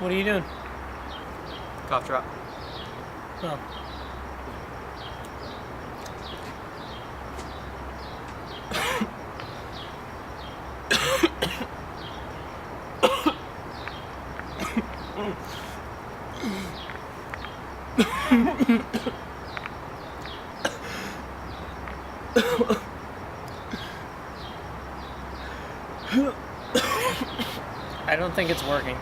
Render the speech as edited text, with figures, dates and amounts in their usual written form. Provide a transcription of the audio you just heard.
What are you doing? Cough drop. Oh. I don't think it's working.